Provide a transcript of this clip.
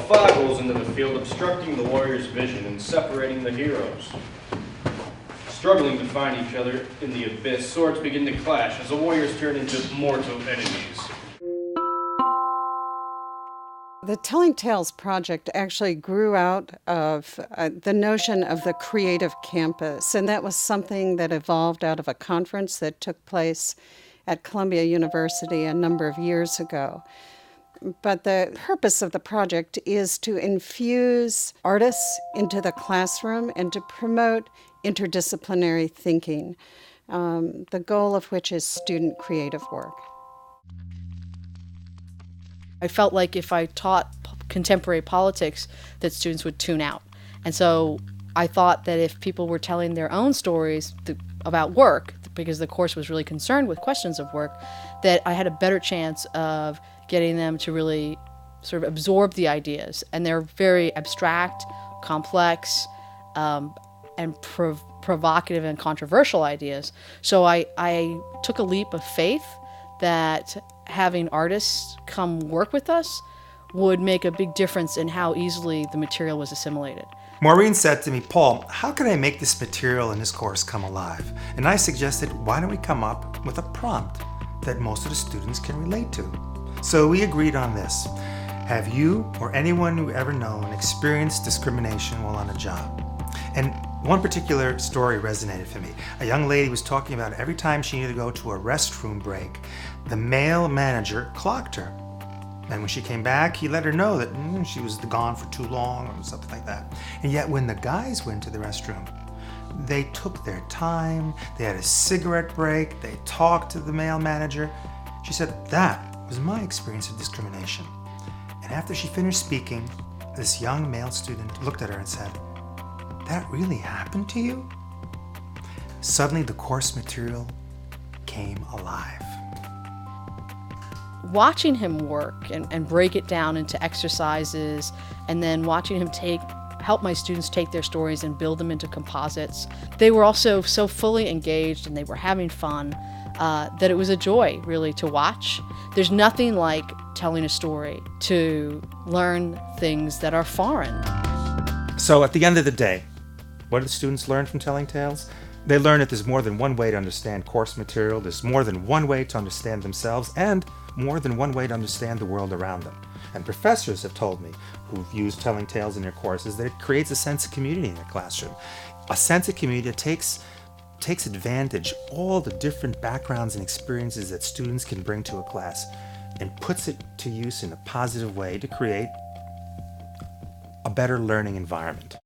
foggles into the field, obstructing the warrior's vision and separating the heroes. Struggling to find each other in the abyss, swords begin to clash as the warriors turn into mortal enemies. The Telling Tales project actually grew out of the notion of the creative campus, and that was something that evolved out of a conference that took place at Columbia University a number of years ago. But the purpose of the project is to infuse artists into the classroom and to promote interdisciplinary thinking, the goal of which is student creative work. I felt like if I taught contemporary politics, that students would tune out. And so I thought that if people were telling their own stories about work, because the course was really concerned with questions of work, that I had a better chance of getting them to really sort of absorb the ideas. And they're very abstract, complex, and provocative and controversial ideas. So I took a leap of faith that having artists come work with us would make a big difference in how easily the material was assimilated. Maureen said to me, "Paul, how can I make this material in this course come alive?" And I suggested, why don't we come up with a prompt that most of the students can relate to? So we agreed on this. Have you or anyone you ever known experienced discrimination while on a job? And one particular story resonated for me. A young lady was talking about every time she needed to go to a restroom break, the male manager clocked her. And when she came back, he let her know that she was gone for too long or something like that. And yet when the guys went to the restroom, they took their time, they had a cigarette break, they talked to the male manager. She said, that was my experience of discrimination. And after she finished speaking, this young male student looked at her and said, that really happened to you? Suddenly the course material came alive. Watching him work and break it down into exercises, and then watching him help my students take their stories and build them into composites. They were also so fully engaged and they were having fun that it was a joy really to watch. There's nothing like telling a story to learn things that are foreign. So at the end of the day, what did the students learn from Telling Tales? They learned that there's more than one way to understand course material, there's more than one way to understand themselves, and more than one way to understand the world around them. And professors have told me, who've used Telling Tales in their courses, that it creates a sense of community in their classroom. A sense of community that takes advantage all the different backgrounds and experiences that students can bring to a class and puts it to use in a positive way to create a better learning environment.